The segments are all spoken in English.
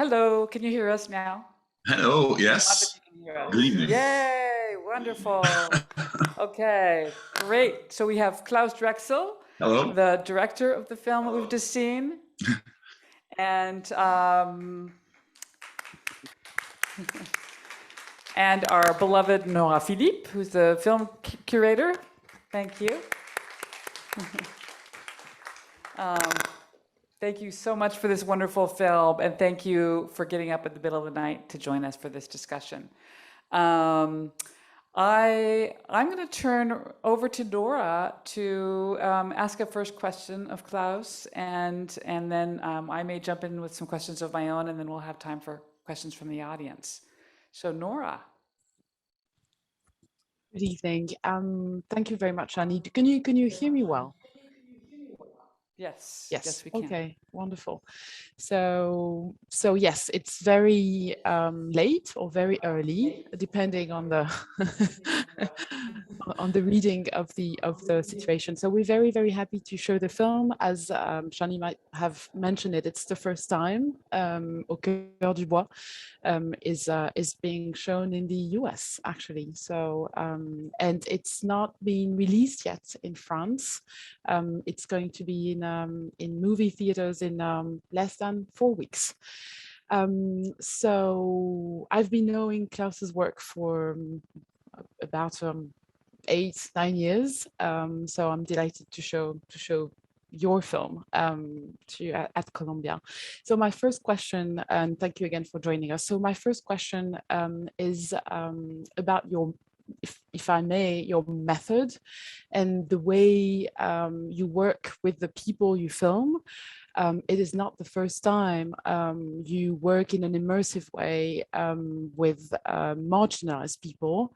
Hello, can you hear us now? Hello, Love if yes. you can hear us. Good evening. Yay, wonderful. Okay, great. So we have Claus Drexel, Hello. the director of the film that we've just seen, and and our beloved Nora Philippe, who's the film curator. Thank you. Thank you so much for this wonderful film, and thank you for getting up in the middle of the night to join us for this discussion. I'm going to turn over to Nora to ask a first question of Claus, and then I may jump in with some questions of my own, and then we'll have time for questions from the audience. So Nora. Good evening. Thank you very much, Shanny. Can you hear me well? Yes. Yes. Yes, we can. Okay. Wonderful. So yes, it's very late or very early, depending on the on the reading of the situation. So we're very happy to show the film. As Shanny might have mentioned it, it's the first time Au Cœur du Bois is being shown in the US actually. So and it's not been released yet in France. It's going to be in movie theaters in less than 4 weeks. So I've been knowing Claus's work for about 8-9 years. So I'm delighted to show your film at Columbia. So my first question, and thank you again for joining us. So my first question is about your, if I may, your method and the way you work with the people you film. It is not the first time you work in an immersive way with marginalized people.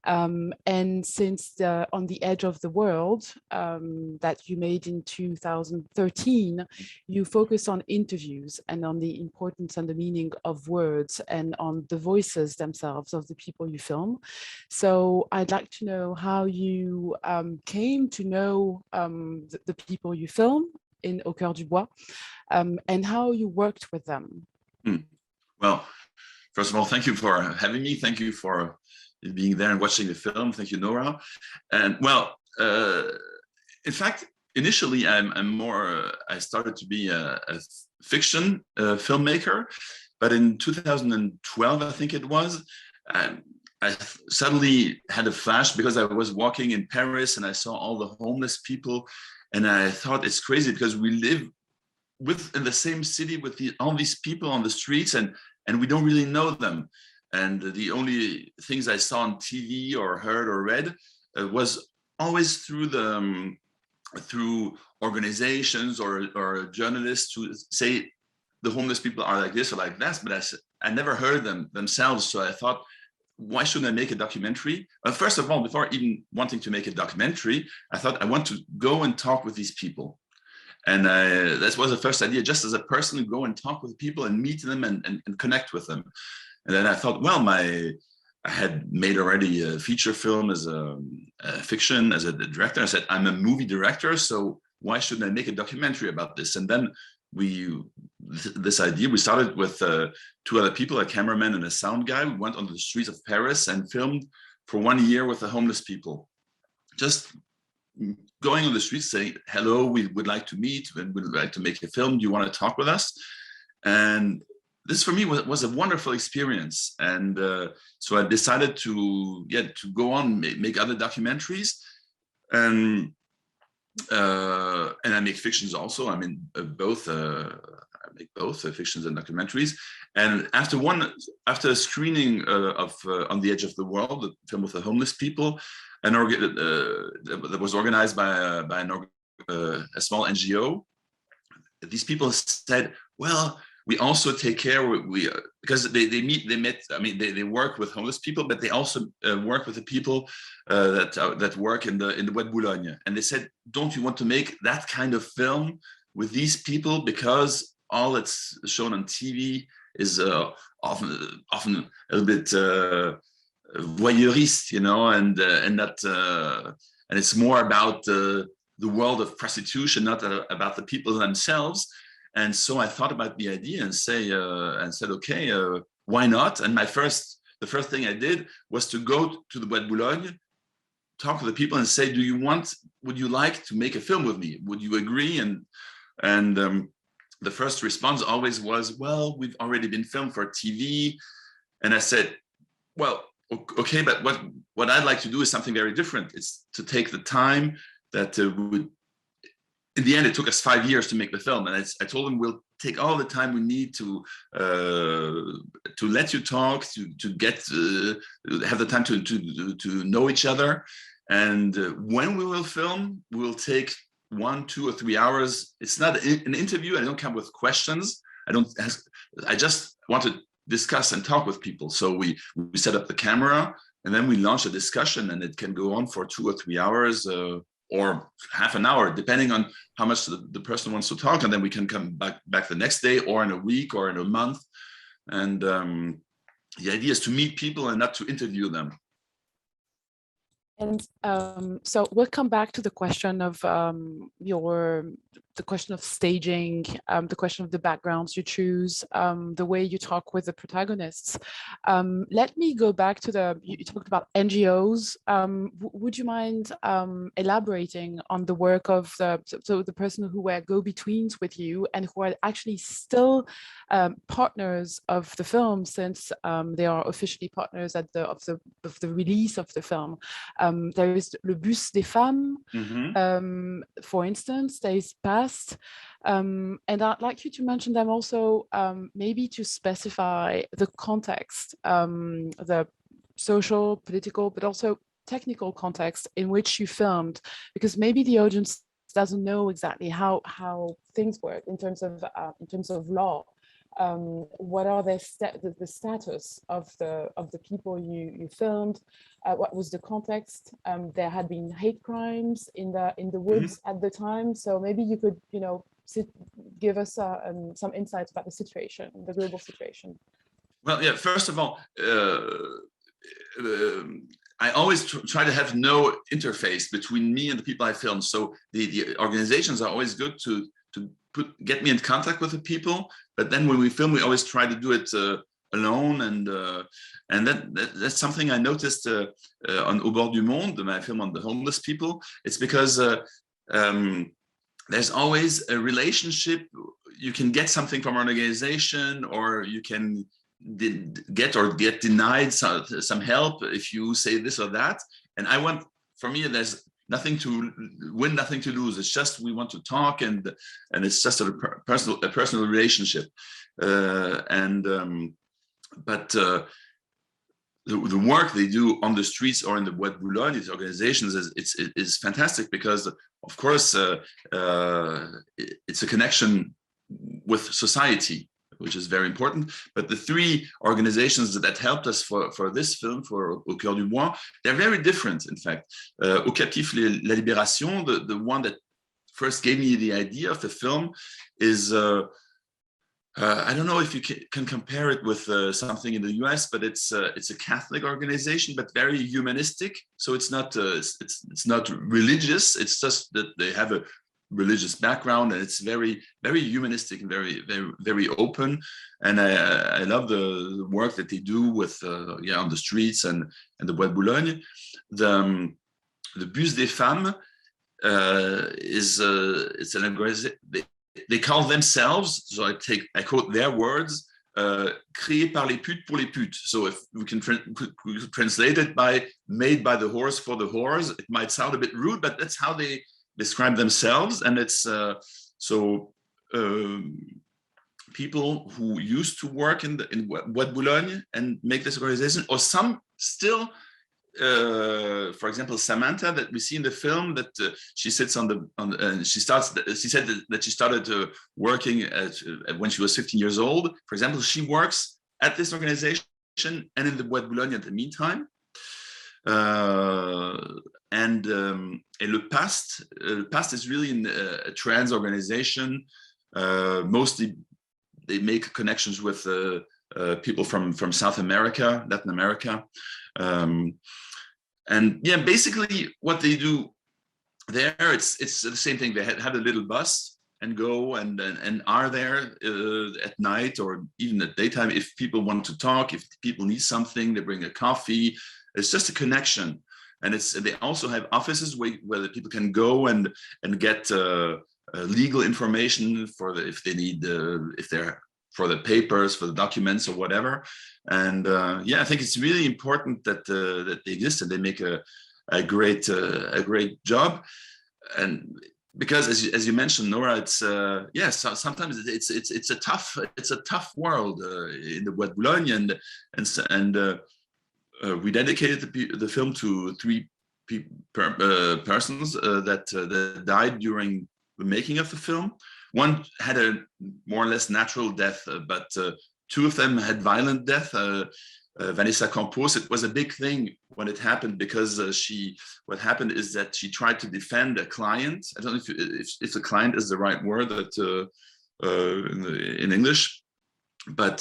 And since On the Edge of the World that you made in 2013, you focus on interviews and on the importance and the meaning of words and on the voices themselves of the people you film. So I'd like to know how you came to know the people you film in Au Cœur du Bois, and how you worked with them. Well, first of all, thank you for having me. Thank you for being there and watching the film. Thank you, Nora. And well, in fact, initially, I started to be a fiction filmmaker, but in 2012, I think it was, I suddenly had a flash because I was walking in Paris and I saw all the homeless people. And I thought it's crazy because we live in the same city with all these people on the streets and we don't really know them. And the only things I saw on TV or heard or read was always through organizations or journalists who say the homeless people are like this or like that, but I never heard them themselves. So I thought, why shouldn't I make a documentary? First of all, before even wanting to make a documentary, I thought I want to go and talk with these people. And that was the first idea, just as a person, go and talk with people and meet them and connect with them. And then I thought, well, I had made already a feature film as a fiction, as a director. I said, I'm a movie director, so why shouldn't I make a documentary about this? And then this idea, we started with 2 other people, a cameraman and a sound guy. We went on the streets of Paris and filmed for 1 year with the homeless people. Just going on the streets saying, hello, we would like to meet and we'd like to make a film. Do you want to talk with us? And this for me was a wonderful experience. And so I decided to go on, make other documentaries. And I make fictions also. I mean, both. I make both fictions and documentaries. And after a screening of On the Edge of the World, the film with the homeless people, that was organized by a small NGO, these people said, well, we also take care, because they work with homeless people, but they also work with the people that work in the Bois de Boulogne. And they said, don't you want to make that kind of film with these people? Because all that's shown on TV is often a little bit voyeurist, and it's more about the world of prostitution, not about the people themselves. And so I thought about the idea and said, okay, why not? And the first thing I did was to go to the Bois de Boulogne, talk to the people and say, would you like to make a film with me? Would you agree? And the first response always was, well, we've already been filmed for TV. And I said, well, okay, but what I'd like to do is something very different. It's to take the time that would, in the end, it took us 5 years to make the film. And I told them, we'll take all the time we need to let you talk, to get, have the time to know each other. And when we will film, we will take 1, 2, or 3 hours. It's not an interview. I don't come with questions. I just want to discuss and talk with people. So we set up the camera and then we launch a discussion, and it can go on for 2 or 3 hours or half an hour, depending on how much the person wants to talk. And then we can come back the next day or in a week or in a month. And the idea is to meet people and not to interview them. And so we'll come back to the question of the question of staging, the question of the backgrounds you choose, the way you talk with the protagonists. Let me go back to you talked about NGOs. Would you mind elaborating on the work of the person who were go-betweens with you and who are actually still partners of the film, since they are officially partners of the release of the film? There is Le Bus des Femmes, for instance, there is Past. And I'd like you to mention them also, maybe to specify the context, the social, political, but also technical context in which you filmed, because maybe the audience doesn't know exactly how things work in terms of law. What are the status of the people you filmed? What was the context? There had been hate crimes in the woods at the time, so maybe you could give us some insights about the situation, the global situation. Well, yeah. First of all, I always try to have no interface between me and the people I film. So the organizations are always good to get me in contact with the people, but then when we film, we always try to do it alone, and that's something I noticed on Au Bord du Monde, my film on the homeless people. It's because there's always a relationship. You can get something from an organization, or you can get denied some help if you say this or that. And for me, there's nothing to win, nothing to lose. It's just we want to talk, and it's just a personal relationship. But the work they do on the streets or in the Bois de Boulogne, these organizations, is fantastic, because of course it's a connection with society, which is very important. But the 3 organizations that helped us for this film, for Au Cœur du Bois, they're very different, in fact. Au Captif La Libération, the one that first gave me the idea of the film, is I don't know if you can compare it with something in the US, but it's a Catholic organization, but very humanistic. So it's not religious. It's just that they have a religious background, and it's very, very humanistic and very, very, very open. And I love the work that they do with on the streets and the Bois de Boulogne. The Bus des Femmes it's an organization. They call themselves, so I quote their words, créé par les putes pour les putes. So if we can translate it by made by the whores for the whores, it might sound a bit rude, but that's how they describe themselves. And it's people who used to work in Bois de Boulogne and make this organization, or some still. For example, Samantha, that we see in the film, that she sits she said that she started working when she was 15 years old. For example, she works at this organization and in the Bois de Boulogne at the meantime. And Le Past is really a trans organization. Mostly they make connections with people from South America, Latin America. And yeah, basically what they do there, it's the same thing. They have a little bus, and go and are there at night or even at daytime. If people want to talk, if people need something, they bring a coffee. It's just a connection. And they also have offices where the people can go and get legal information if they need if they're for the papers, for the documents or whatever. And yeah, I think it's really important that they exist and they make a great job. And because as you mentioned, Nora, it's sometimes it's a tough world in the Bois de Boulogne, and we dedicated the film to 3 persons that died during the making of the film. One had a more or less natural death, but 2 of them had violent death. Vanessa Campos, it was a big thing when it happened because what happened is that she tried to defend a client. I don't know if the client is the right word in English, but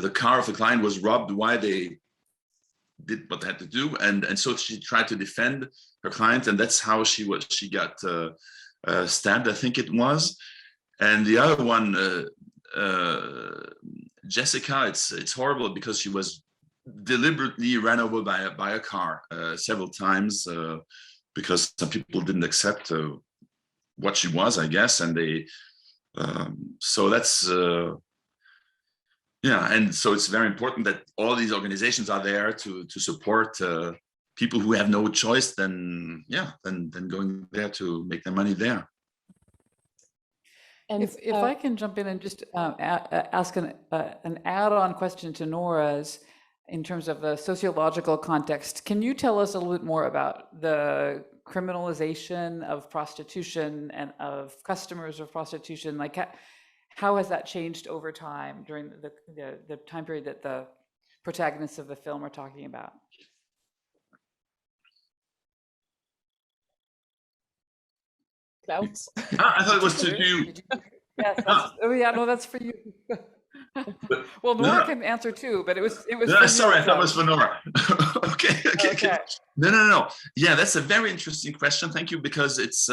the car of the client was robbed while they did what they had to do, and so she tried to defend her client, and that's how she got stabbed, I think it was. And the other one, Jessica, it's horrible because she was deliberately ran over by a car several times because some people didn't accept what she was, I guess, and they so that's yeah, and so it's very important that all these organizations are there to support people who have no choice than going there to make their money there. And if I can jump in and just ask an add-on question to Nora's in terms of the sociological context, can you tell us a little bit more about the criminalization of prostitution and of customers of prostitution? Like, how has that changed over time during the time period that the protagonists of the film are talking about? Klaus? I thought it was to you. Yes. Oh yeah, no, that's for you. Well, Nora can answer too, but it was. No, sorry, I thought it was for Nora. Okay. No. Yeah, that's a very interesting question. Thank you, because it's.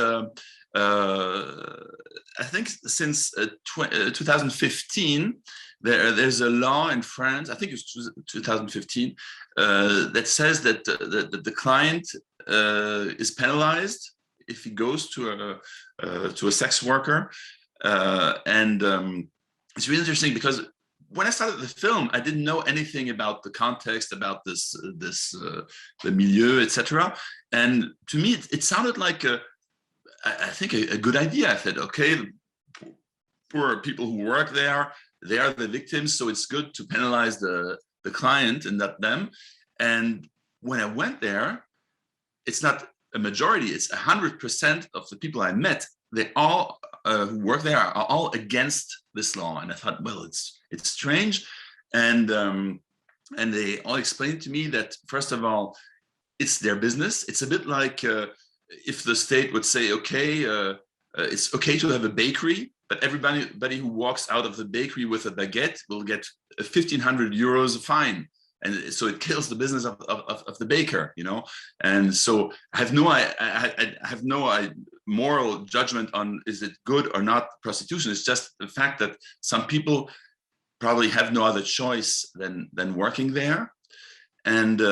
I think since 2015, there's a law in France. I think it's 2015 that says that the client is penalized if he goes to a sex worker, and it's really interesting because when I started the film, I didn't know anything about the context, about the milieu, etc. And to me, it sounded like I think a good idea. I said, okay, poor people who work there, they are the victims, so it's good to penalize the client and not them. And when I went there, it's not a majority, it's 100% of the people I met, they all who work there are all against this law. And I thought, well, it's strange. And they all explained to me that, first of all, it's their business. It's a bit like if the state would say, okay, it's okay to have a bakery, but everybody who walks out of the bakery with a baguette will get 1,500 euros fine. And so it kills the business of the baker, you know. And so I have no moral judgment on is it good or not prostitution. It's just the fact that some people probably have no other choice than working there, and they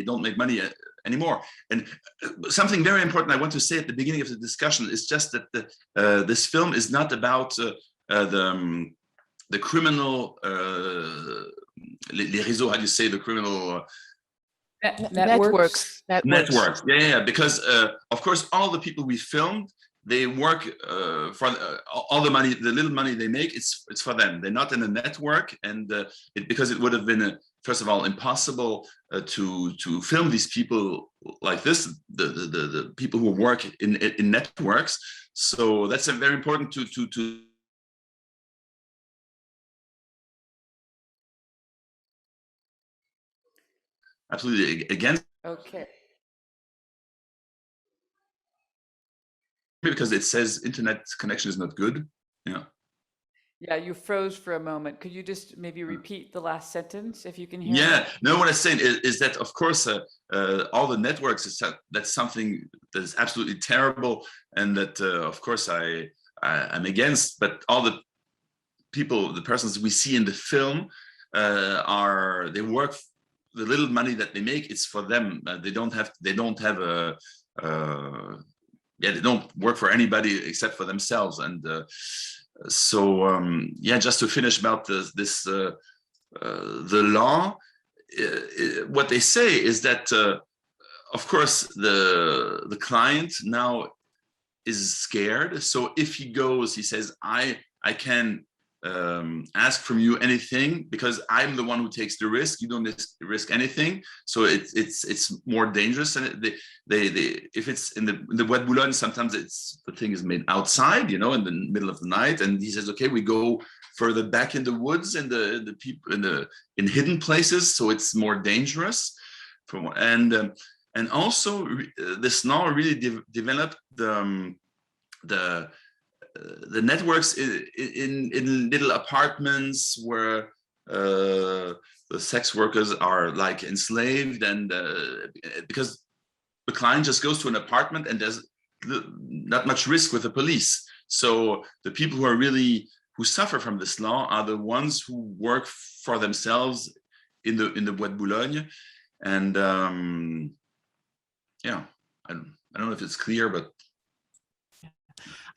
don't make money anymore. And something very important I want to say at the beginning of the discussion is just that this film is not about the criminal, les réseaux, how do you say the criminal? Networks. Yeah. Because of course, all the people we filmed, they work for all the money, the little money they make, it's for them. They're not in a network, and because it would have been, first of all, impossible to film these people like this, the people who work in networks. So that's a very important to absolutely against. Okay. Because it says internet connection is not good. Yeah. Yeah, you froze for a moment. Could you just maybe repeat the last sentence if you can hear Yeah, me? no, what I'm saying is that, of course, all the networks, that's something that is absolutely terrible, and that, of course, I'm against. But all the people, the persons we see in the film, they work. The little money that they make, it's for them. They don't have a. Yeah, they don't work for anybody except for themselves. And yeah, just to finish about the law, what they say is that, of course, the client now is scared. So if he goes, he says, I can ask from you anything because I'm the one who takes the risk. You don't risk anything. So it's more dangerous. And they if it's in the Bois de Boulogne, sometimes the thing is made outside, in the middle of the night. And he says, okay, we go further back in the woods and the people in hidden places. So it's more dangerous. And also this law really developed the networks in little apartments where the sex workers are like enslaved, and because the client just goes to an apartment and there's not much risk with the police. So the people who suffer from this law are the ones who work for themselves in the Bois de Boulogne. And yeah, I don't know if it's clear, but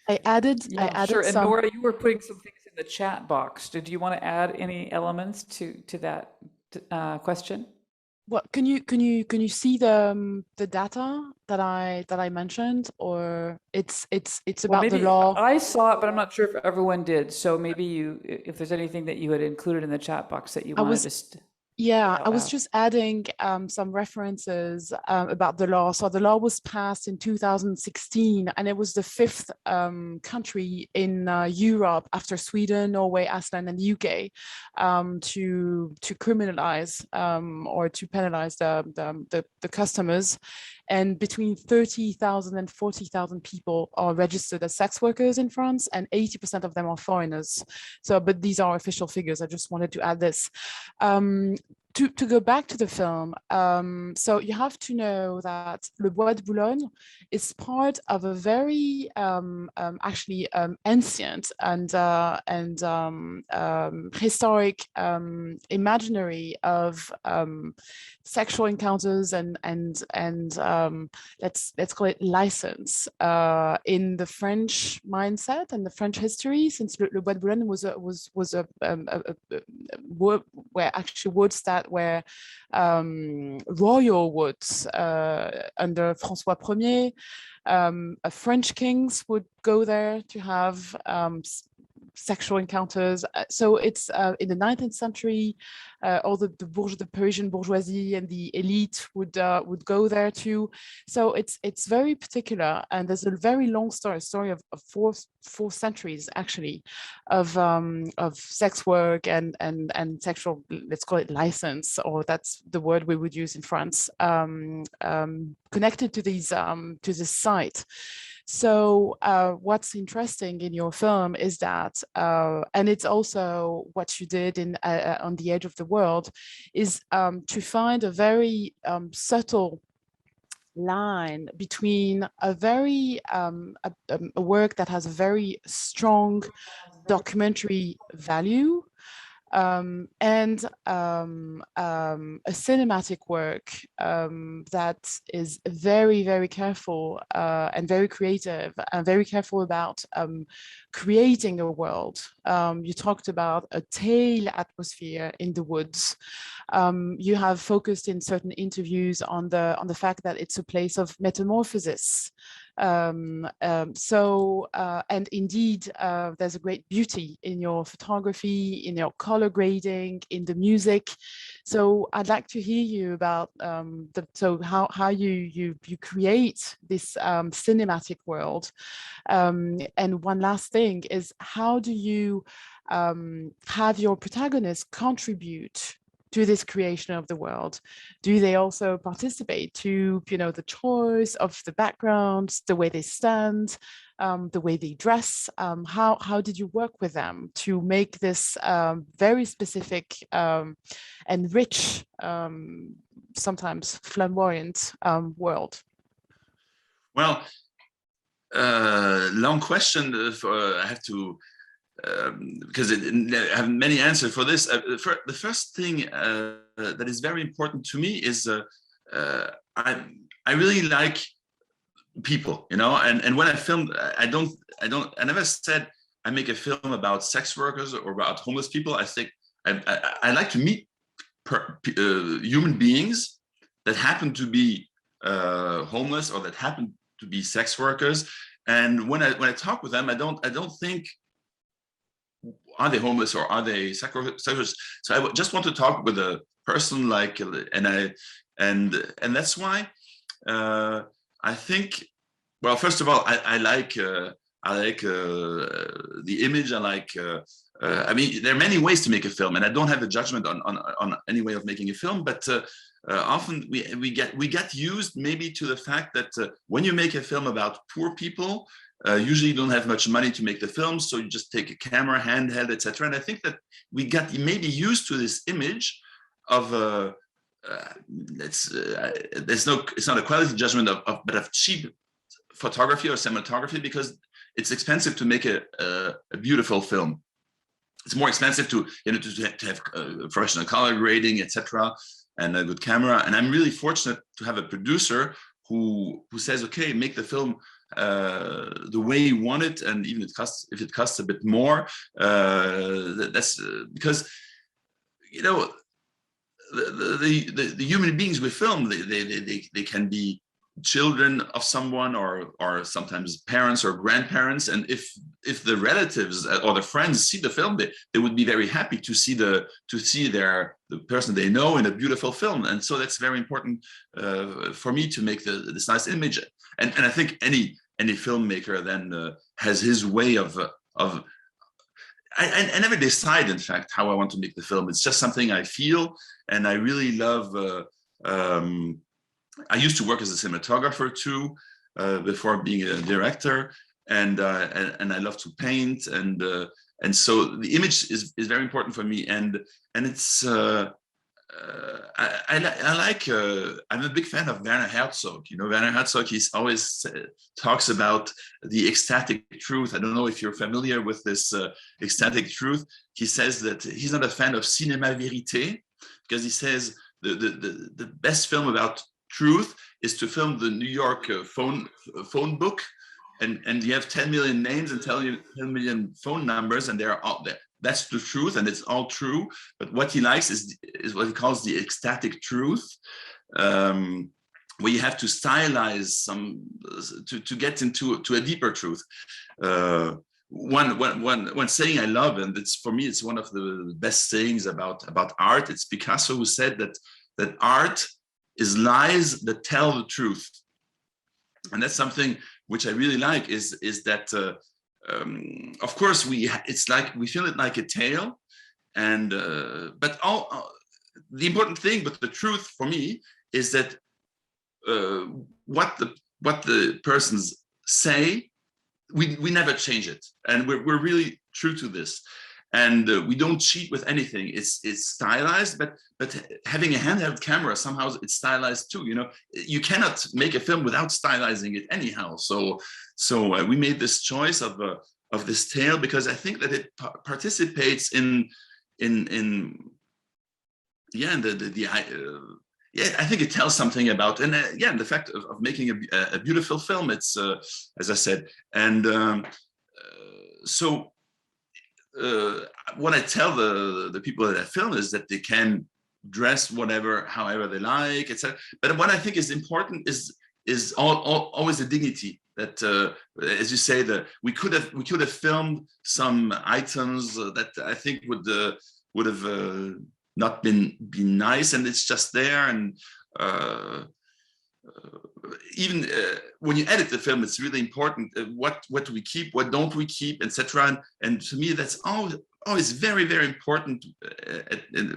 I added Sure. And some. Nora, you were putting some things in the chat box. Did you want to add any elements to that question? What can you see the data that I mentioned, or it's Well, about the maybe law? I saw it, but I'm not sure if everyone did. So maybe if there's anything that you had included in the chat box that you I wanted was to Yeah, out I was loud. just adding some references about the law. So the law was passed in 2016, and it was the fifth country in Europe after Sweden, Norway, Iceland, and the UK to criminalize or to penalize the customers. And between 30,000 and 40,000 people are registered as sex workers in France, and 80% of them are foreigners. So, but these are official figures. I just wanted to add this. To go back to the film, so you have to know that Le Bois de Boulogne is part of a very actually ancient and historic imaginary of sexual encounters and let's call it license in the French mindset and the French history, since Le Bois de Boulogne was a wood, where actually woods that were royal woods under François Ier. French kings would go there to have sexual encounters. So it's in the 19th century, all the Parisian bourgeoisie and the elite would go there too. So it's very particular, and there's a very long story of four centuries actually of sex work and sexual, let's call it license, or that's the word we would use in France, connected to these to this site. So what's interesting in your film is that, and it's also what you did in On the Edge of the World, is to find a very subtle line between a very a work that has a very strong documentary value and a cinematic work that is very, very careful and very creative and very careful about creating a world. You talked about a tale atmosphere in the woods. You have focused in certain interviews on the fact that it's a place of metamorphosis. And indeed, there's a great beauty in your photography, in your color grading, in the music. So I'd like to hear you about how you create this cinematic world. And one last thing is, how do you have your protagonist contribute to this creation of the world? Do they also participate to, the choice of the backgrounds, the way they stand, the way they dress? How did you work with them to make this very specific and rich, sometimes flamboyant world? Well, long question. I have to, because I have many answers for this. The first thing that is very important to me is I really like people, and when I filmed, I never said I make a film about sex workers or about homeless people. I think I like to meet human beings that happen to be homeless or that happen to be sex workers. And when I talk with them, I don't think, are they homeless or are they sex workers? So I just want to talk with a person, and that's why I think. Well, first of all, I like the image. I mean, there are many ways to make a film, and I don't have a judgment on any way of making a film, but often we get used maybe to the fact that when you make a film about poor people, usually you don't have much money to make the film, so you just take a camera, handheld, etc. And I think that we got maybe used to this image of it's not a quality judgment but of cheap photography or cinematography, because it's expensive to make a beautiful film. It's more expensive to have professional color grading, etc., and a good camera. And I'm really fortunate to have a producer who says, okay, make the film the way you want it, and even if it costs a bit more. That's because the human beings we film, they can be children of someone or sometimes parents or grandparents, and if the relatives or the friends see the film, they would be very happy to see the person they know in a beautiful film. And so that's very important for me to make this nice image. And I think any filmmaker then has his way of I never decide, in fact, how I want to make the film. It's just something I feel, and I really love. I used to work as a cinematographer too, before being a director, and I love to paint, and so the image is very important for me, and it's I'm a big fan of Werner Herzog. Werner Herzog, he always talks about the ecstatic truth. I don't know if you're familiar with this ecstatic truth. He says that he's not a fan of cinéma vérité, because he says the best film about truth is to film the New York phone book, and you have 10 million names and 10 million phone numbers, and they're all there. That's the truth, and it's all true. But what he likes is what he calls the ecstatic truth, where you have to stylize some to get into a deeper truth. One saying I love, and it's for me, it's one of the best sayings about art. It's Picasso who said that art is lies that tell the truth, and that's something which I really like. Is that of course it's like we feel it like a tale, and but the important thing, but the truth for me is that what the persons say, we never change it, and we're really true to this, and we don't cheat with anything. It's stylized, but having a handheld camera, somehow it's stylized too. You cannot make a film without stylizing it anyhow. So we made this choice of this tale because I think that it participates in I think it tells something about, and the fact of making a beautiful film. It's as I said, and so what I tell the people that I film is that they can dress however they like, etc. But what I think is important is always the dignity that, as you say, we could have filmed some items that I think would have not been nice, and it's just there, and even when you edit the film, it's really important what do we keep, what don't we keep, etc. And to me, that's always very, very important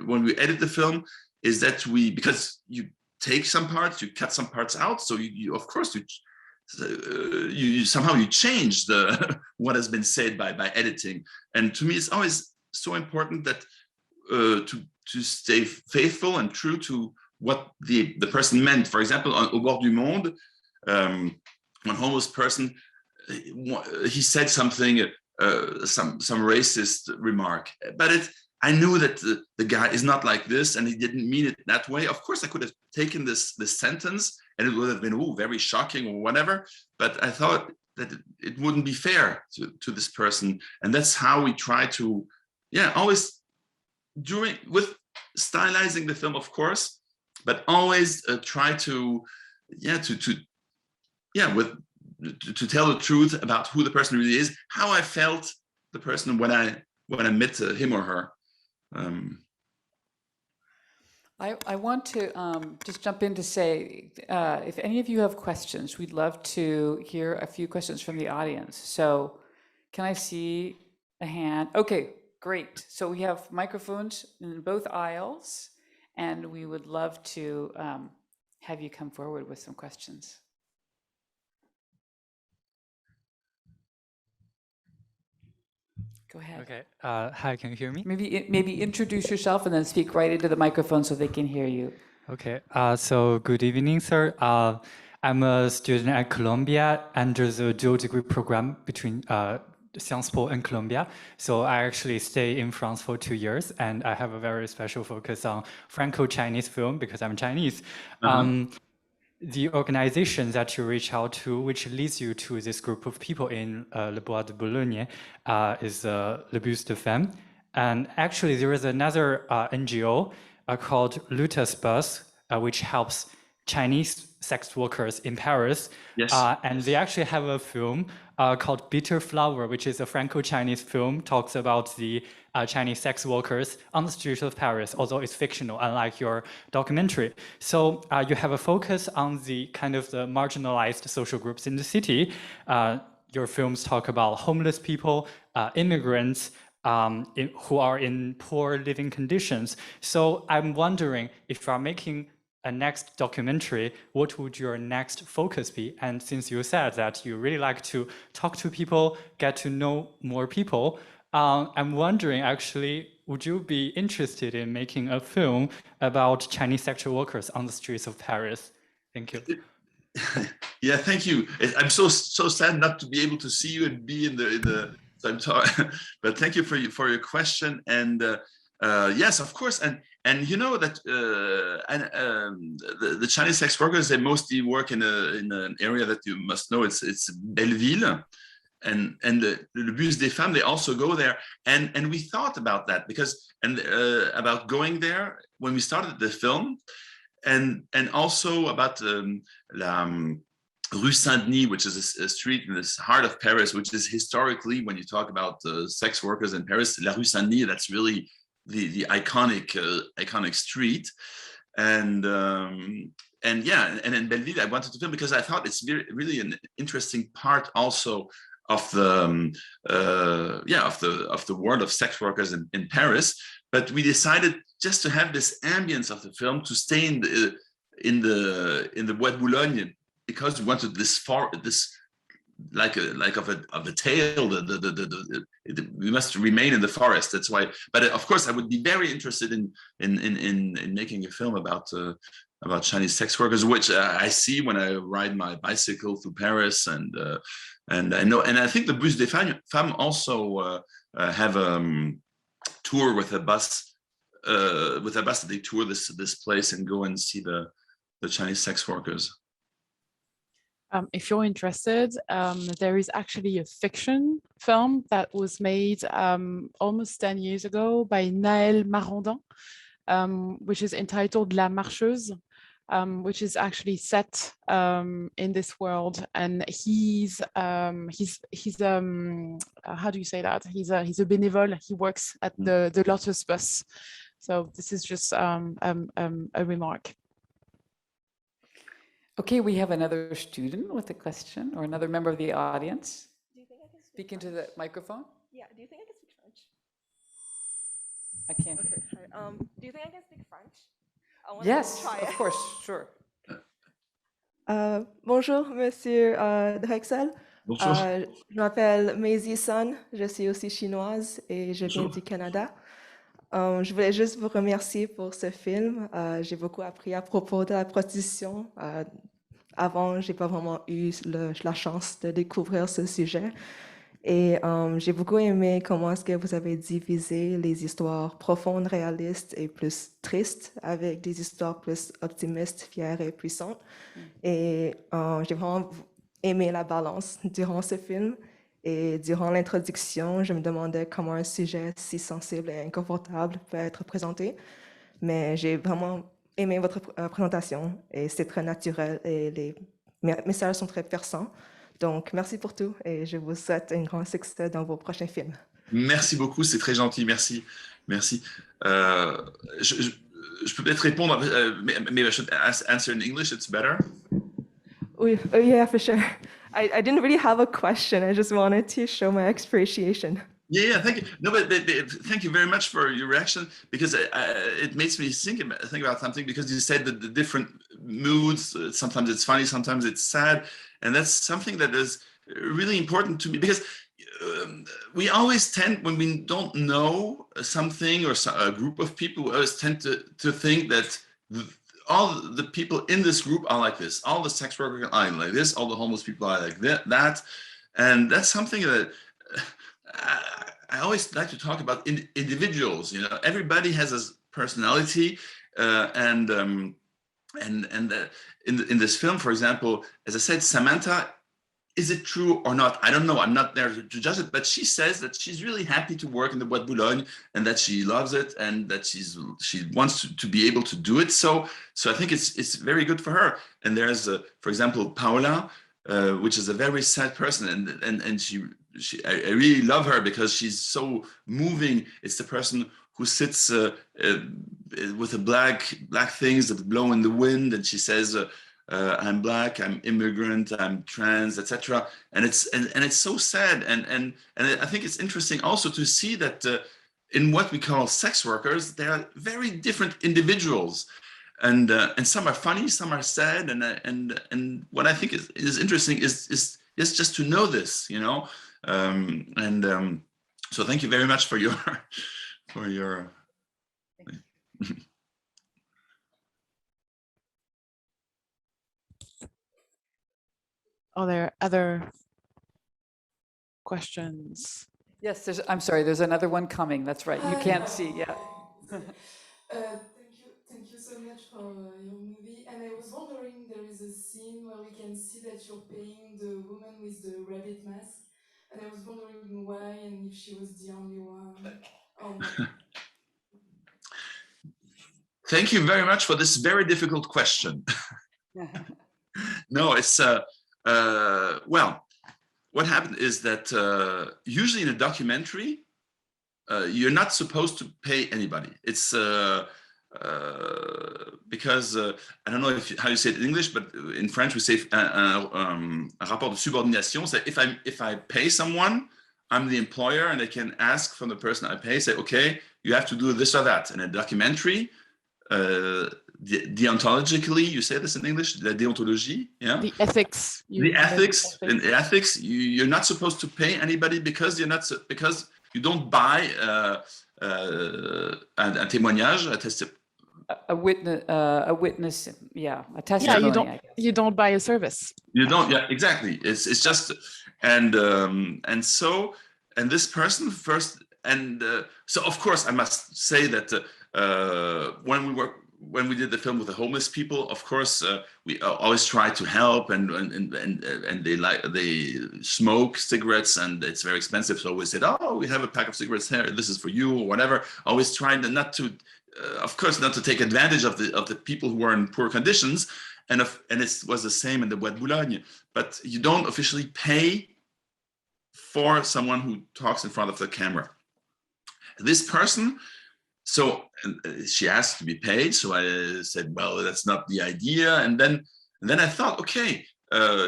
when we edit the film is that because you take some parts, you cut some parts out, so you of course you somehow you change what has been said by editing. And to me, it's always so important that to stay faithful and true to what the person meant. For example, on Au Bord du Monde, one homeless person, he said something, some racist remark, but I knew that the guy is not like this, and he didn't mean it that way. Of course, I could have taken this sentence, and it would have been very shocking or whatever. But I thought that it wouldn't be fair to this person, and that's how we try to, always with stylizing the film, of course, but always try to tell the truth about who the person really is, how I felt the person when I met him or her. I want to just jump in to say, if any of you have questions, we'd love to hear a few questions from the audience. So can I see a hand? Okay, great. So we have microphones in both aisles, and we would love to have you come forward with some questions. Go ahead. Okay. Hi, can you hear me? Maybe introduce yourself and then speak right into the microphone so they can hear you. Okay. So good evening, sir. I'm a student at Columbia under the dual degree program between Sciences Po and Columbia. So I actually stay in France for 2 years, and I have a very special focus on Franco-Chinese film because I'm Chinese. The organization that you reach out to, which leads you to this group of people in Le Bois de Boulogne, is Le Bus de Femme. And actually, there is another NGO called Lutus Bus, which helps Chinese sex workers in Paris. Yes. And they actually have a film called Bitter Flower, which is a Franco-Chinese film, talks about the Chinese sex workers on the streets of Paris, although it's fictional, unlike your documentary. So you have a focus on the kind of the marginalized social groups in the city. Your films talk about homeless people, immigrants, who are in poor living conditions. So I'm wondering, if you are making a next documentary, what would your next focus be? And since you said that you really like to talk to people, get to know more people, I'm wondering, actually, would you be interested in making a film about Chinese sexual workers on the streets of Paris? Thank you. Yeah, thank you. I'm so sad not to be able to see you and be in the so I'm sorry, but thank you for your question. And yes, of course. And you know that the Chinese sex workers, they mostly work in an area that you must know. It's Belleville. And the Bus des Femmes, they also go there, and we thought about that about going there when we started the film, and also about Rue Saint-Denis, which is a street in this heart of Paris, which is historically, when you talk about sex workers in Paris, La Rue Saint-Denis, that's really the iconic street, and in Belleville I wanted to film because I thought it's really an interesting part also of the world of sex workers in Paris. But we decided just to have this ambience of the film to stay in the Bois de Boulogne, because we wanted this like of a tale. We must remain in the forest. That's why. But of course, I would be very interested in making a film about Chinese sex workers, which I see when I ride my bicycle through Paris, and I know, and I think the Bus des Femmes also have a tour with a bus. That they tour this place and go and see the Chinese sex workers. If you're interested, there is actually a fiction film that was made almost 10 years ago by Naël Marandin, which is entitled La Marcheuse, which is actually set in this world. And he's how do you say that? He's a bénévole. He works at the Lotus Bus. So this is just a remark. Okay, we have another student with a question, or another member of the audience. Do you think I can Speak into the microphone. Yeah, do you think I can speak French? I can't. Okay. Hi. Do you think I can speak French? I want Yes, to try of it. course, sure. Bonjour, Monsieur Drexel. Bonjour. Je m'appelle Maison, je suis aussi chinoise et je viens Bonjour. du Canada. Je voulais juste vous remercier pour ce film. J'ai beaucoup appris à propos de la prostitution. Avant, j'ai pas vraiment eu la chance de découvrir ce sujet. Et j'ai beaucoup aimé comment est-ce que vous avez divisé les histoires profondes, réalistes et plus tristes avec des histoires plus optimistes, fières et puissantes. Et j'ai vraiment aimé la balance durant ce film. Et durant l'introduction, je me demandais comment un sujet si sensible et inconfortable peut être présenté. Mais j'ai vraiment aimé votre présentation et c'est très naturel et les messages sont très perçants. Donc, merci pour tout et je vous souhaite un grand succès dans vos prochains films. Merci beaucoup, c'est très gentil, merci. Merci. Je peux peut-être répondre, maybe I should answer in English, it's better. Oui, oh yeah, for sure. I didn't really have a question. I just wanted to show my appreciation. Yeah, thank you. No, but thank you very much for your reaction because it makes me think about something because you said that the different moods, sometimes it's funny, sometimes it's sad. And that's something that is really important to me because we always tend, when we don't know something or a group of people, we always tend to think that all the people in this group are like this. All the sex workers are like this. All the homeless people are like that. And that's something that I always like to talk about individuals. You know, everybody has a personality, and in this film, for example, as I said, Samantha, is it true or not? I don't know. I'm not there to judge it, but she says that she's really happy to work in the Bois de Boulogne and that she loves it and that she wants to be able to do it. So I think it's very good for her. And there's, for example, Paola, which is a very sad person, and I really love her because she's so moving. It's the person who sits with the black things that blow in the wind, and she says, "I'm black, I'm immigrant, I'm trans, etc." And it's so sad, and I think it's interesting also to see that in what we call sex workers, they are very different individuals. And some are funny, some are sad, and what I think is interesting is just to know this, you know, so thank you very much for your Are there other questions? Yes, I'm sorry, there's another one coming. That's right. You can't see. Yeah. Thank you so much for your movie. And I was wondering, there is a scene where we can see that you're paying the woman with the rabbit mask. And I was wondering why and if she was the only one or not. Thank you very much for this very difficult question. No, it's well, what happened is that usually in a documentary, you're not supposed to pay anybody. It's because I don't know how you say it in English, but in French we say un rapport de subordination. So if I pay someone, I'm the employer, and I can ask from the person I pay, say, okay, you have to do this or that. In a documentary, deontologically, you say this in English, la déontologie, yeah? The ethics. The ethics, in ethics, you're not supposed to pay anybody because you don't buy un témoignage, A witness, yeah, a testimony. Yeah, you don't buy a service. You don't, yeah, exactly. It's just, and this person first, and so of course I must say that when we did the film with the homeless people, of course we always try to help, and they smoke cigarettes, and it's very expensive. So we said, oh, we have a pack of cigarettes here. This is for you, or whatever. Always trying not to, of course, not to take advantage of the people who are in poor conditions, and it was the same in the Bois de Boulogne. But you don't officially pay for someone who talks in front of the camera. This person. So she asked to be paid. So I said, well, that's not the idea. And then I thought, okay,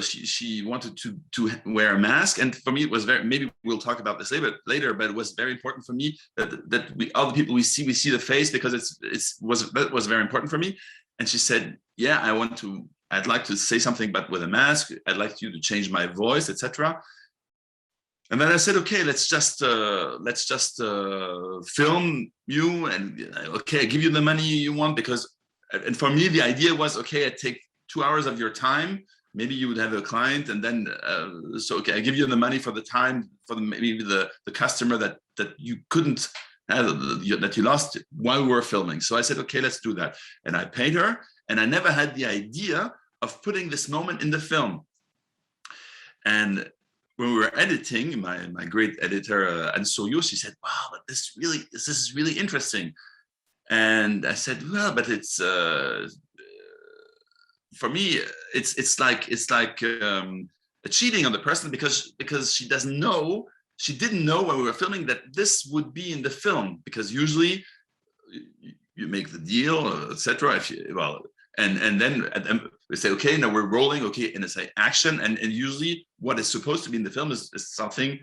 she wanted to wear a mask, and for me it was very, maybe we'll talk about this later, but it was very important for me that all the people we see the face, because that was very important for me. And she said, yeah, I'd like to say something, but with a mask. I'd like you to change my voice, etc. And then I said, okay, let's just film you, and okay, I give you the money you want, because, and for me the idea was, okay, I take 2 hours of your time. Maybe you would have a client, and then so okay, I give you the money for the time, for maybe the customer that you couldn't have, that you lost while we were filming. So I said, okay, let's do that, and I paid her. And I never had the idea of putting this moment in the film. And when we were editing, my great editor Anne Soyo, she said, wow, but this is really interesting. And I said, well, but it's for me, it's like cheating on the person, because she didn't know when we were filming that this would be in the film, because usually you make the deal, etc. And then we say, okay, now we're rolling, okay, and it's like action, and usually what is supposed to be in the film is something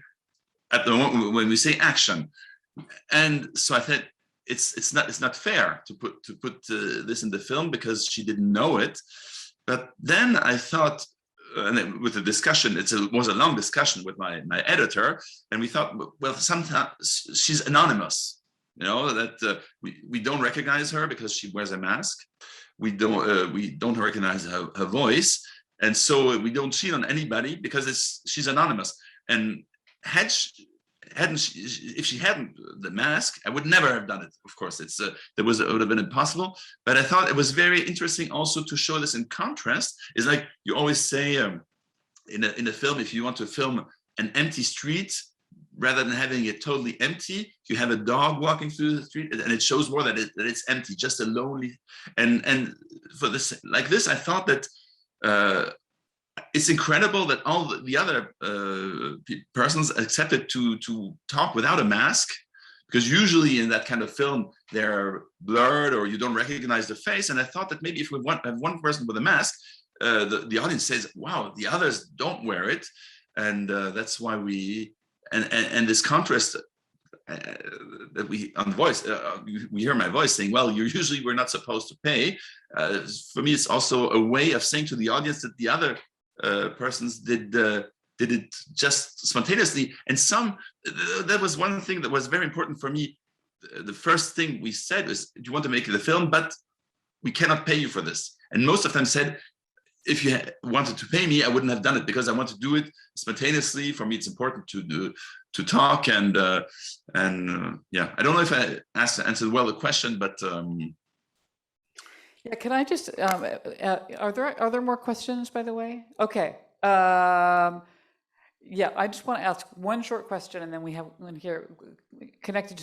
at the moment when we say action. And so I thought it's not fair to put this in the film, because she didn't know it. But then I thought, and with the discussion, it was a long discussion with my editor, and we thought, well, sometimes she's anonymous, that we don't recognize her because she wears a mask. We don't recognize her voice, and so we don't cheat on anybody because she's anonymous. And if she hadn't the mask, I would never have done it. Of course, it would have been impossible. But I thought it was very interesting also to show this in contrast. It's like you always say in a film, if you want to film an empty street, rather than having it totally empty, you have a dog walking through the street, and it shows more that it's empty, just a lonely. And for this, like this, I thought that it's incredible that all the other persons accepted to talk without a mask, because usually in that kind of film they're blurred or you don't recognize the face. And I thought that maybe if we have one person with a mask, the audience says, "Wow, the others don't wear it," and that's why we. And this contrast that we on voice, we hear my voice saying, well, we're not supposed to pay. For me, it's also a way of saying to the audience that the other persons did it just spontaneously. And that was one thing that was very important for me. The first thing we said is, do you want to make the film, but we cannot pay you for this. And most of them said, if you wanted to pay me, I wouldn't have done it, because I want to do it spontaneously. For me, it's important to talk, and yeah. I don't know if I answered well the question, but yeah. Can I just are there more questions, by the way? Okay. Yeah, I just want to ask one short question, and then we have one here connected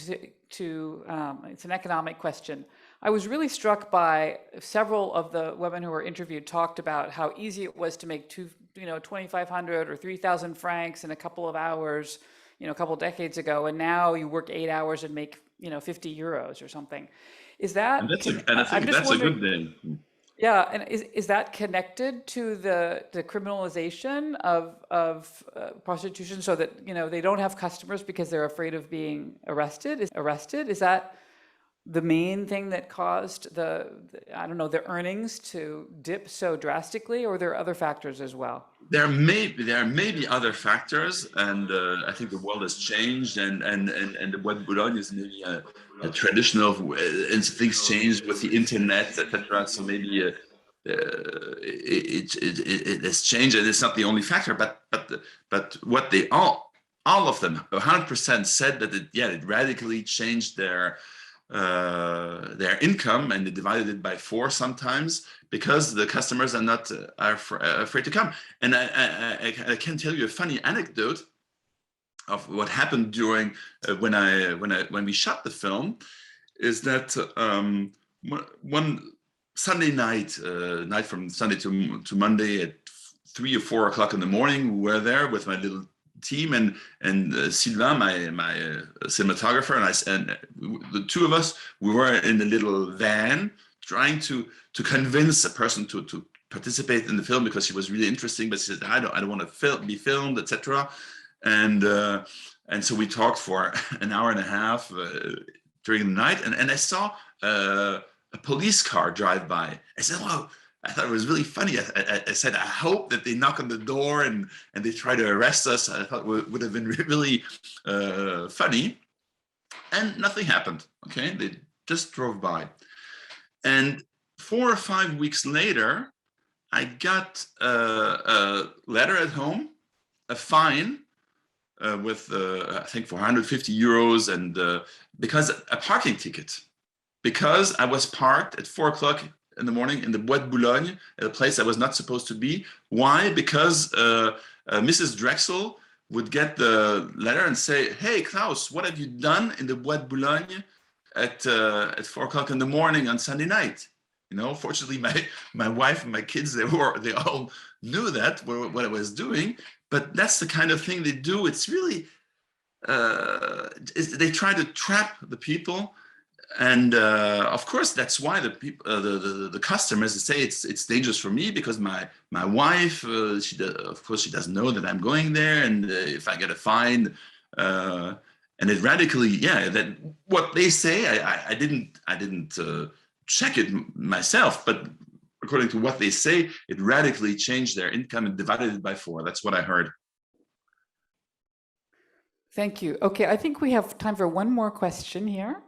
to it's an economic question. I was really struck by several of the women who were interviewed talked about how easy it was to make 2,500 or 3,000 francs in a couple of hours, a couple of decades ago, and now you work 8 hours and make 50 euros or something. Is that? And I think that's a good thing. Yeah, and is that connected to the criminalization of prostitution, so that they don't have customers because they're afraid of being arrested? Is that the main thing that caused the earnings to dip so drastically, or are there other factors as well? There may be other factors, and I think the world has changed, and the Bois de Boulogne is maybe a traditional, and things changed with the internet, etc. So maybe it has changed, and it's not the only factor. But what they all of them 100% said that it radically changed their income, and they divided it by 4 sometimes, because the customers are not afraid to come. And I can tell you a funny anecdote of what happened during when we shot the film. Is that one Sunday night from Sunday to Monday at 3 or 4 o'clock in the morning, we were there with my little team, and Sylvain, my cinematographer, and the two of us, we were in a little van trying to convince a person to participate in the film because she was really interesting, but she said, I don't want to be filmed, etc. And so we talked for an hour and a half during the night, and I saw a police car drive by. I said, well, I thought it was really funny. I said, I hope that they knock on the door and they try to arrest us. I thought it would have been really funny. And nothing happened, okay? They just drove by. And 4 or 5 weeks later, I got a letter at home, a fine with, I think, 450 euros, and because a parking ticket, because I was parked at 4 o'clock in the morning in the Bois de Boulogne, at a place I was not supposed to be. Why? Because Mrs. Drexel would get the letter and say, hey, Klaus, what have you done in the Bois de Boulogne at 4 o'clock in the morning on Sunday night? You know, fortunately, my wife and my kids, they all knew that, what I was doing, but that's the kind of thing they do. It's really, they try to trap the people. And of course, that's why the people, the customers say it's dangerous for me, because my wife, of course, she doesn't know that I'm going there, and if I get a fine, and it radically, yeah, that what they say, I didn't check it myself, but according to what they say, it radically changed their income and divided it by 4. That's what I heard. Thank you. Okay, I think we have time for one more question here.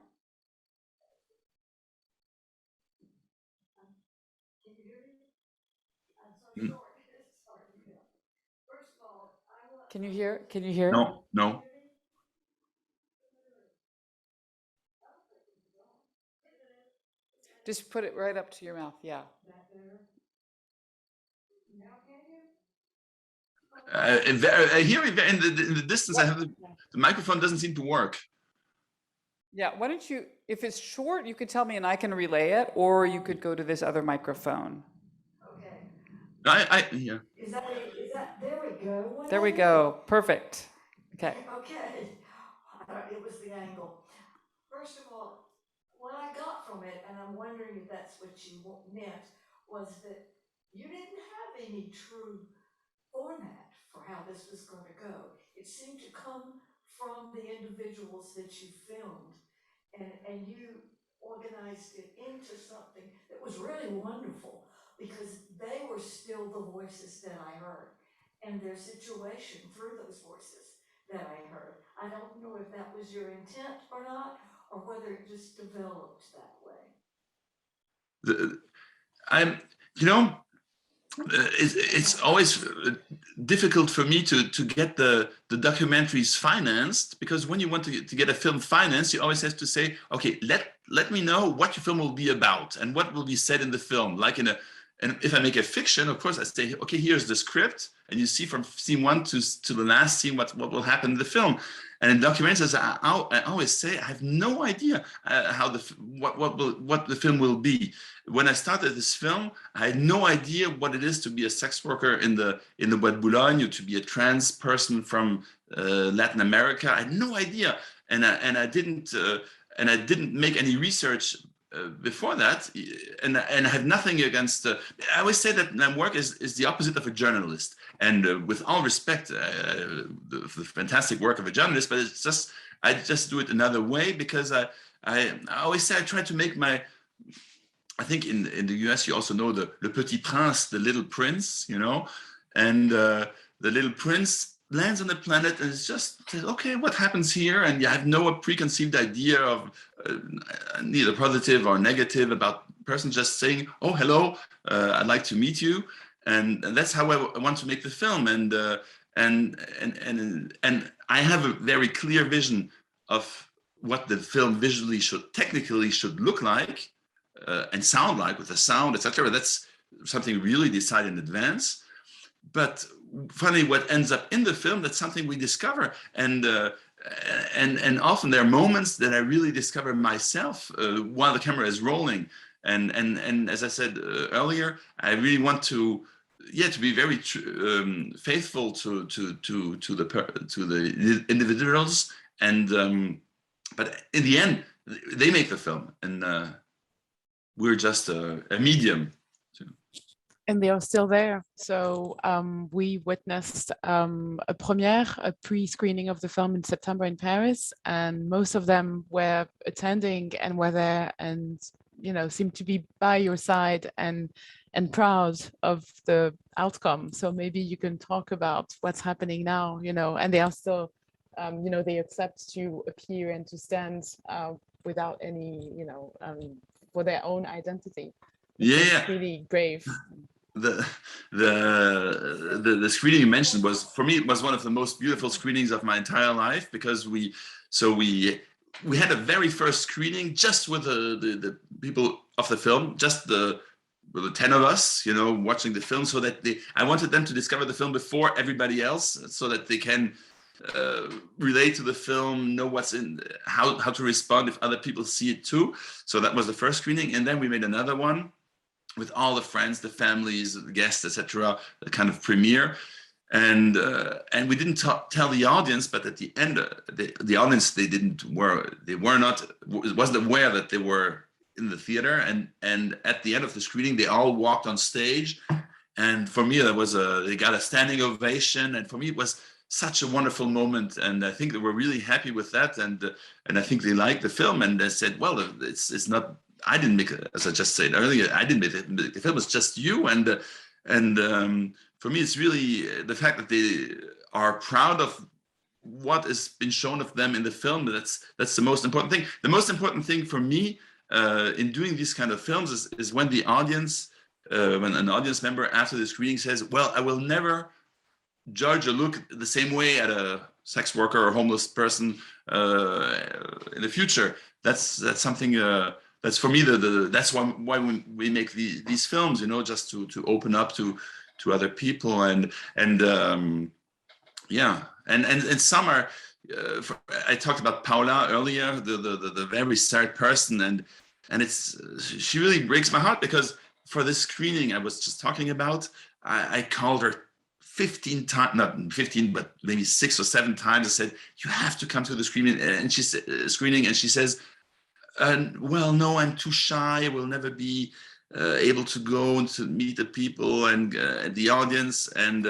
Can you hear? Can you hear? No. Just put it right up to your mouth. Yeah. Here in the distance, I have the microphone doesn't seem to work. Yeah. Why don't you, if it's short, you could tell me and I can relay it, or you could go to this other microphone. Okay. Yeah. Is that there we go. There we go. Perfect. Okay. Okay. It was the angle. First of all, what I got from it, and I'm wondering if that's what you meant, was that you didn't have any true format for how this was going to go. It seemed to come from the individuals that you filmed, and you organized it into something that was really wonderful, because they were still the voices that I heard, and their situation through those voices that I heard. I don't know if that was your intent or not, or whether it just developed that way. It's always difficult for me to get the documentaries financed, because when you want to get a film financed, you always have to say, okay, let me know what your film will be about and what will be said in the film. Like and if I make a fiction, of course, I say, okay, here's the script, and you see from scene 1 to the last scene what will happen in the film. And in documentaries, I always say I have no idea what the film will be. When I started this film, I had no idea what it is to be a sex worker in the Bois de Boulogne, to be a trans person from Latin America. I had no idea, and I didn't make any research before that, and I have nothing against. I always say that my work is the opposite of a journalist, and with all respect, the fantastic work of a journalist, but it's just I just do it another way, because I always say I try to make my. I think in the US you also know the Le Petit Prince, the Little Prince, you know, and the Little Prince lands on the planet and it's just okay, what happens here? And you have no preconceived idea of neither positive or negative about person, just saying, oh, hello, I'd like to meet you, and that's how I want to make the film. And I have a very clear vision of what the film visually technically should look like and sound like, with the sound, etc. That's something really decided in advance. But funny, what ends up in the film, that's something we discover, and often there are moments that I really discover myself while the camera is rolling, and as I said earlier, I really want to be very faithful to the individuals, and but in the end they make the film, and we're just a medium. And they are still there. So we witnessed a premiere, a pre-screening of the film in September in Paris, and most of them were attending and were there and, you know, seemed to be by your side and proud of the outcome. So maybe you can talk about what's happening now, you know, and they are still, you know, they accept to appear and to stand without any, you know, for their own identity. Yeah, really brave. The screening you mentioned was, for me, it was one of the most beautiful screenings of my entire life, because we had a very first screening just with the people of the film, just the 10 of us, you know, watching the film, so that I wanted them to discover the film before everybody else, so that they can relate to the film, know what's in, how to respond if other people see it too. So that was the first screening, and then we made another one with all the friends, the families, the guests, etc., the kind of premiere, and we didn't tell the audience, but at the end, the audience wasn't aware that they were in the theater, and at the end of the screening, they all walked on stage, and for me, they got a standing ovation, and for me, it was such a wonderful moment, and I think they were really happy with that, and I think they liked the film, and they said, well, it's not. I didn't make it, as I just said earlier, I didn't make it. The film was just you. And for me, it's really the fact that they are proud of what has been shown of them in the film. That's the most important thing. The most important thing for me in doing these kind of films is when the audience, when an audience member after the screening says, well, I will never judge or look the same way at a sex worker or homeless person in the future. That's something... that's for me that's why we make these films, you know, just to open up to other people, and some are. I talked about Paula earlier, the very sad person, and she really breaks my heart, because for this screening I was just talking about, I called her 15 times, not 15, but maybe 6 or 7 times. I said, you have to come to the screening, and she says, well, no, I'm too shy. I will never be able to go and to meet the people and the audience. And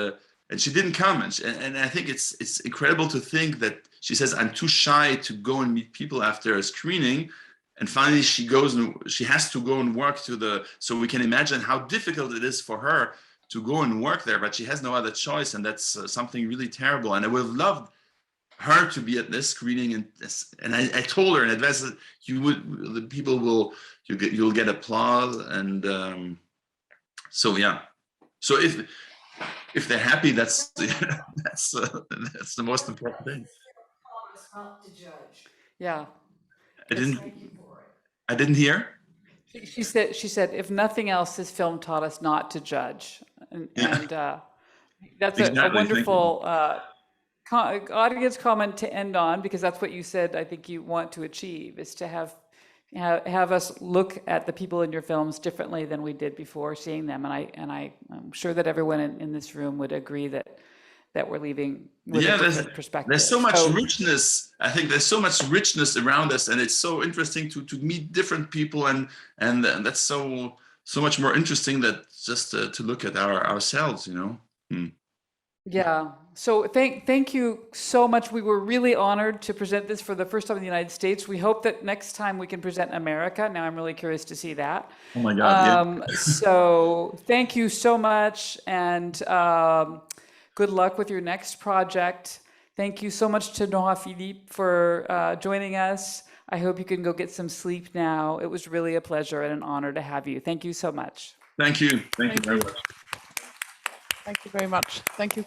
she didn't come. And I think it's incredible to think that she says, I'm too shy to go and meet people after a screening. And finally, she goes and she has to go and work so we can imagine how difficult it is for her to go and work there, but she has no other choice. And that's something really terrible. And I would have loved her to be at this screening, and I told her in advance that you'll get applause, and so yeah. So if they're happy, that's the most important thing. Not to judge. Yeah. I didn't hear. She said, if nothing else, this film taught us not to judge, and that's exactly. a wonderful audience comment to end on, because that's what you said I think you want to achieve, is to have us look at the people in your films differently than we did before seeing them, and I'm sure that everyone in this room would agree that we're leaving with a different perspective. There's so much richness. I think there's so much richness around us, and it's so interesting to meet different people, and that's so much more interesting than just to look at ourselves, you know. Yeah. So thank you so much. We were really honored to present this for the first time in the United States. We hope that next time we can present in America. Now I'm really curious to see that. Oh my God. So thank you so much, and good luck with your next project. Thank you so much to Nora, Philippe, for joining us. I hope you can go get some sleep now. It was really a pleasure and an honor to have you. Thank you so much. Thank you. Thank you very much. Thank you very much. Thank you.